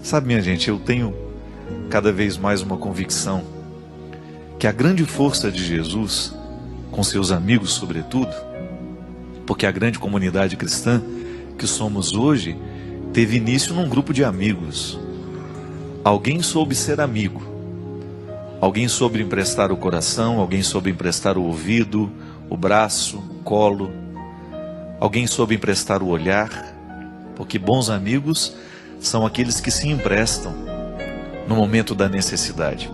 Sabe, minha gente, eu tenho cada vez mais uma convicção que a grande força de Jesus, com seus amigos sobretudo, porque a grande comunidade cristã que somos hoje, teve início num grupo de amigos. Alguém soube ser amigo, alguém soube emprestar o coração, alguém soube emprestar o ouvido, o braço, o colo, alguém soube emprestar o olhar, porque bons amigos são aqueles que se emprestam no momento da necessidade.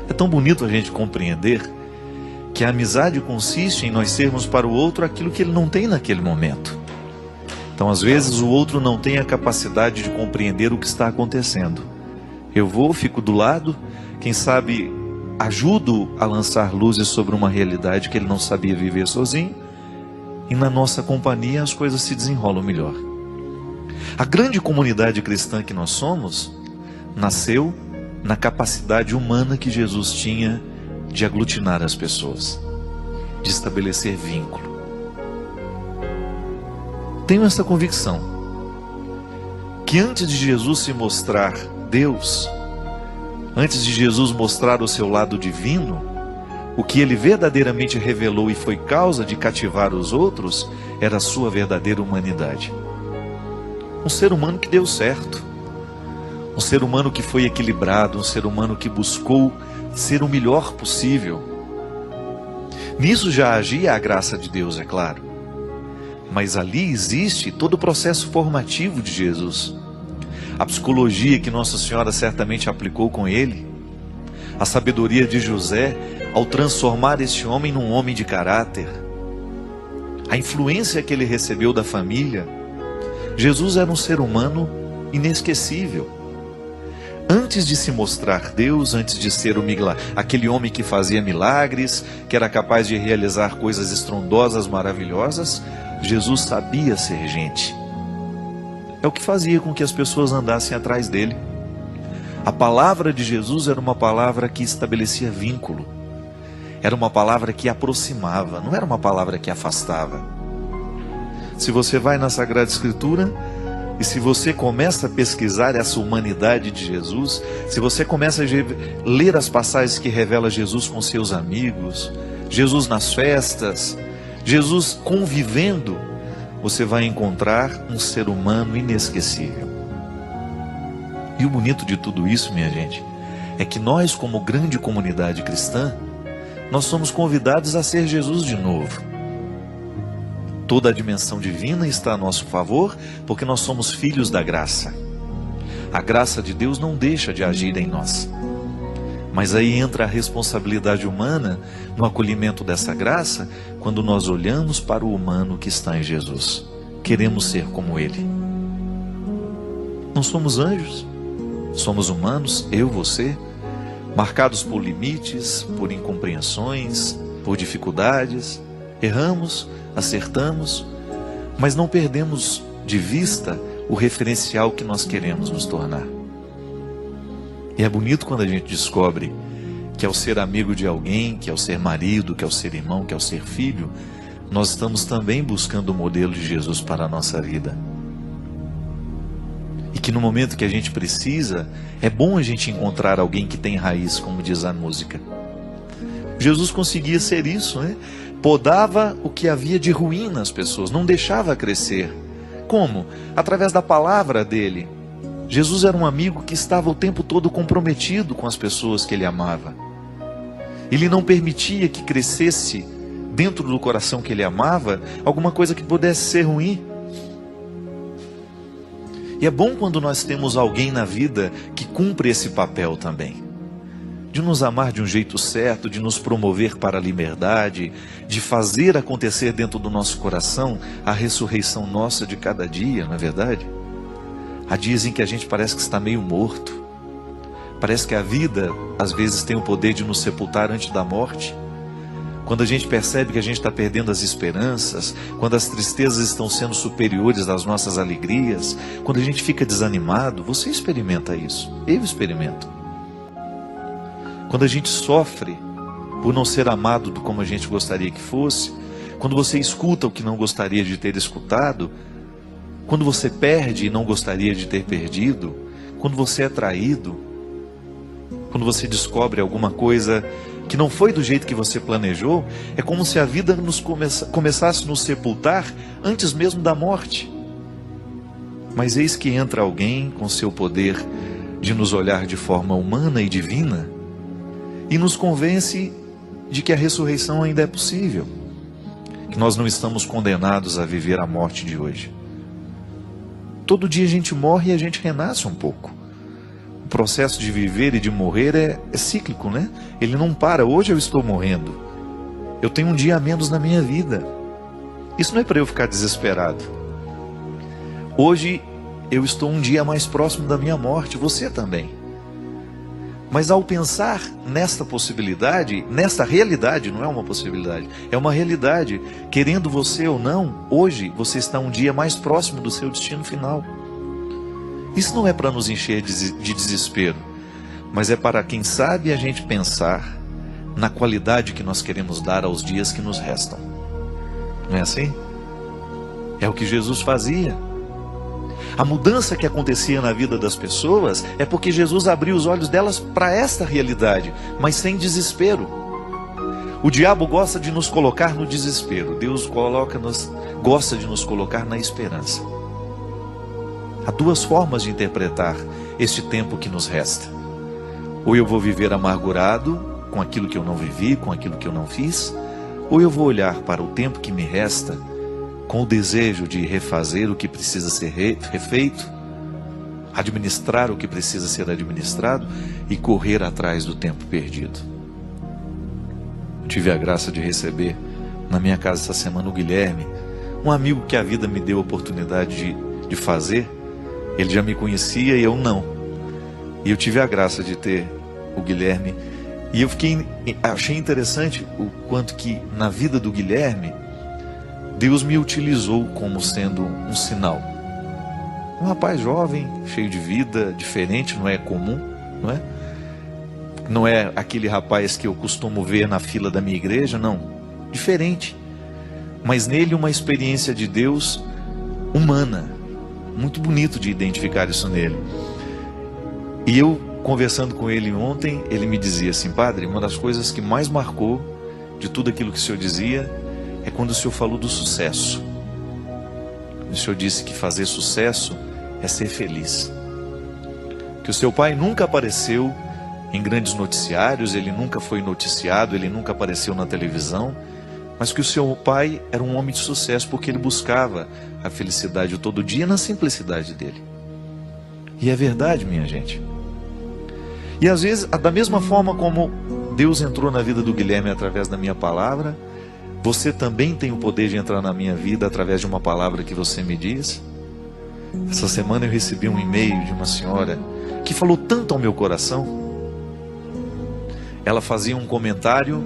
É tão bonito a gente compreender que a amizade consiste em nós sermos para o outro aquilo que ele não tem naquele momento. Então, às vezes, o outro não tem a capacidade de compreender o que está acontecendo. Eu vou, fico do lado, quem sabe ajudo a lançar luzes sobre uma realidade que ele não sabia viver sozinho, e na nossa companhia as coisas se desenrolam melhor. A grande comunidade cristã que nós somos nasceu na capacidade humana que Jesus tinha de aglutinar as pessoas, de estabelecer vínculo. Tenho essa convicção que antes de Jesus se mostrar Deus, antes de Jesus mostrar o seu lado divino, o que ele verdadeiramente revelou e foi causa de cativar os outros era a sua verdadeira humanidade. Um ser humano que deu certo, um ser humano que foi equilibrado, um ser humano que buscou ser o melhor possível. Nisso já agia a graça de Deus, é claro, mas ali existe todo o processo formativo de Jesus, a psicologia que Nossa Senhora certamente aplicou com ele, a sabedoria de José ao transformar esse homem num homem de caráter, a influência que ele recebeu da família. Jesus era um ser humano inesquecível. Antes de se mostrar Deus, antes de ser aquele homem que fazia milagres, que era capaz de realizar coisas estrondosas, maravilhosas, Jesus sabia ser gente. É o que fazia com que as pessoas andassem atrás dele. A palavra de Jesus era uma palavra que estabelecia vínculo. Era uma palavra que aproximava, não era uma palavra que afastava. Se você vai na Sagrada Escritura e se você começa a pesquisar essa humanidade de Jesus, se você começa a ler as passagens que revela Jesus com seus amigos, Jesus nas festas, Jesus convivendo, você vai encontrar um ser humano inesquecível. E o bonito de tudo isso, minha gente, é que nós, como grande comunidade cristã, nós somos convidados a ser Jesus de novo. Toda a dimensão divina está a nosso favor, porque nós somos filhos da graça. A graça de Deus não deixa de agir em nós. Mas aí entra a responsabilidade humana no acolhimento dessa graça, quando nós olhamos para o humano que está em Jesus. Queremos ser como Ele. Não somos anjos, somos humanos, eu, você, marcados por limites, por incompreensões, por dificuldades. Erramos, acertamos, mas não perdemos de vista o referencial que nós queremos nos tornar. E é bonito quando a gente descobre que ao ser amigo de alguém, que ao ser marido, que ao ser irmão, que ao ser filho, nós estamos também buscando o modelo de Jesus para a nossa vida. E que no momento que a gente precisa, é bom a gente encontrar alguém que tem raiz, como diz a música. Jesus conseguia ser isso, né? Podava o que havia de ruim nas pessoas, não deixava crescer. Como? Através da palavra dele. Jesus era um amigo que estava o tempo todo comprometido com as pessoas que ele amava. Ele não permitia que crescesse dentro do coração que ele amava alguma coisa que pudesse ser ruim. E é bom quando nós temos alguém na vida que cumpre esse papel também. De nos amar de um jeito certo, de nos promover para a liberdade, de fazer acontecer dentro do nosso coração a ressurreição nossa de cada dia, não é verdade? Há dias em que a gente parece que está meio morto. Parece que a vida, às vezes, tem o poder de nos sepultar antes da morte. Quando a gente percebe que a gente está perdendo as esperanças, quando as tristezas estão sendo superiores às nossas alegrias, quando a gente fica desanimado, você experimenta isso, eu experimento. Quando a gente sofre por não ser amado como a gente gostaria que fosse, quando você escuta o que não gostaria de ter escutado, quando você perde e não gostaria de ter perdido, quando você é traído, quando você descobre alguma coisa que não foi do jeito que você planejou, é como se a vida começasse a nos sepultar antes mesmo da morte. Mas eis que entra alguém com seu poder de nos olhar de forma humana e divina e nos convence de que a ressurreição ainda é possível, que nós não estamos condenados a viver a morte de hoje. Todo dia a gente morre e a gente renasce um pouco. O processo de viver e de morrer é cíclico, né? Ele não para. Hoje eu estou morrendo. Eu tenho um dia a menos na minha vida. Isso não é para eu ficar desesperado. Hoje eu estou um dia mais próximo da minha morte, você também. Mas ao pensar nesta possibilidade, nesta realidade, não é uma possibilidade, é uma realidade, querendo você ou não, hoje você está um dia mais próximo do seu destino final. Isso não é para nos encher de desespero, mas é para, quem sabe, a gente pensar na qualidade que nós queremos dar aos dias que nos restam. Não é assim? É o que Jesus fazia. A mudança que acontecia na vida das pessoas é porque Jesus abriu os olhos delas para esta realidade, mas sem desespero. O diabo gosta de nos colocar no desespero, Deus gosta de nos colocar na esperança. Há duas formas de interpretar este tempo que nos resta. Ou eu vou viver amargurado com aquilo que eu não vivi, com aquilo que eu não fiz, ou eu vou olhar para o tempo que me resta com o desejo de refazer o que precisa ser refeito, administrar o que precisa ser administrado e correr atrás do tempo perdido. Eu tive a graça de receber na minha casa essa semana o Guilherme, um amigo que a vida me deu a oportunidade de fazer. Ele já me conhecia e eu não. E eu tive a graça de ter o Guilherme. E eu achei interessante o quanto que na vida do Guilherme Deus me utilizou como sendo um sinal. Um rapaz jovem, cheio de vida, diferente, não é comum, não é? Não é aquele rapaz que eu costumo ver na fila da minha igreja, não. Diferente. Mas nele uma experiência de Deus humana. Muito bonito de identificar isso nele. E eu, conversando com ele ontem, ele me dizia assim: padre, uma das coisas que mais marcou de tudo aquilo que o senhor dizia é quando o senhor falou do sucesso. O senhor disse que fazer sucesso é ser feliz. Que o seu pai nunca apareceu em grandes noticiários, ele nunca foi noticiado, ele nunca apareceu na televisão, mas que o seu pai era um homem de sucesso porque ele buscava a felicidade todo dia na simplicidade dele. E é verdade, minha gente. E às vezes, da mesma forma como Deus entrou na vida do Guilherme através da minha palavra, você também tem o poder de entrar na minha vida através de uma palavra que você me diz. Essa semana eu recebi um e-mail de uma senhora que falou tanto ao meu coração. Ela fazia um comentário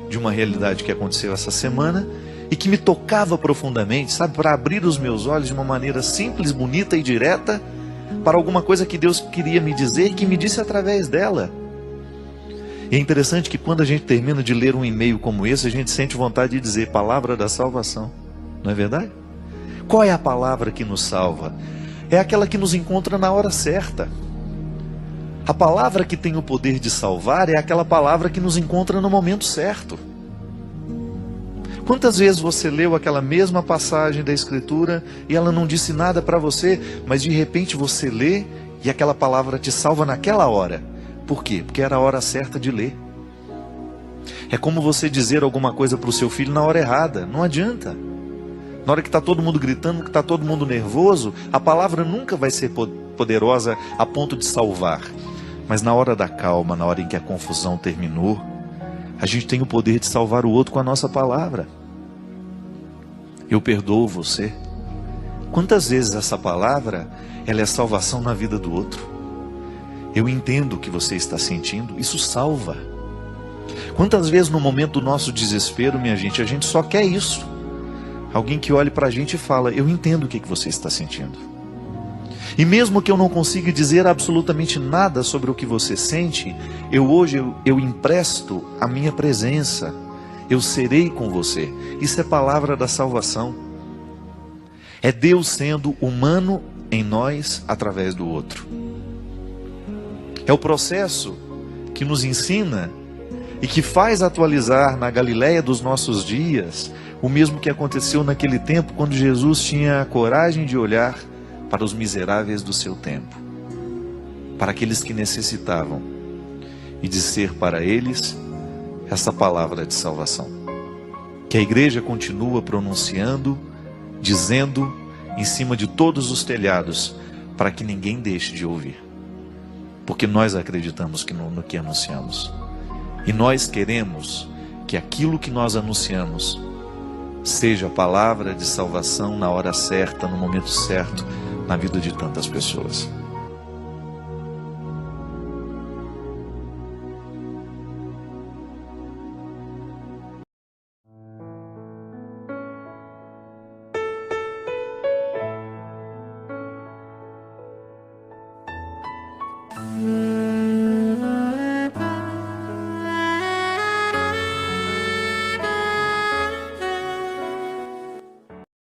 de uma realidade que aconteceu essa semana e que me tocava profundamente, sabe, para abrir os meus olhos de uma maneira simples, bonita e direta para alguma coisa que Deus queria me dizer e que me disse através dela. E é interessante que quando a gente termina de ler um e-mail como esse, a gente sente vontade de dizer: palavra da salvação. Não é verdade? Qual é a palavra que nos salva? É aquela que nos encontra na hora certa. A palavra que tem o poder de salvar é aquela palavra que nos encontra no momento certo. Quantas vezes você leu aquela mesma passagem da Escritura e ela não disse nada para você, mas de repente você lê e aquela palavra te salva naquela hora? Por quê? Porque era a hora certa de ler. É como você dizer alguma coisa para o seu filho na hora errada. Não adianta. Na hora que está todo mundo gritando, que está todo mundo nervoso, a palavra nunca vai ser poderosa a ponto de salvar. Mas na hora da calma, na hora em que a confusão terminou, a gente tem o poder de salvar o outro com a nossa palavra. Eu perdoo você. Quantas vezes essa palavra, ela é salvação na vida do outro? Eu entendo o que você está sentindo, isso salva. Quantas vezes no momento do nosso desespero, minha gente, a gente só quer isso. Alguém que olhe para a gente e fala: eu entendo o que você está sentindo. E mesmo que eu não consiga dizer absolutamente nada sobre o que você sente, hoje eu empresto a minha presença. Eu serei com você. Isso é palavra da salvação. É Deus sendo humano em nós através do outro. É o processo que nos ensina e que faz atualizar na Galileia dos nossos dias o mesmo que aconteceu naquele tempo, quando Jesus tinha a coragem de olhar para os miseráveis do seu tempo, para aqueles que necessitavam, e dizer para eles essa palavra de salvação, que a igreja continua pronunciando, dizendo em cima de todos os telhados, para que ninguém deixe de ouvir, porque nós acreditamos no que anunciamos, e nós queremos que aquilo que nós anunciamos seja a palavra de salvação na hora certa, no momento certo, na vida de tantas pessoas.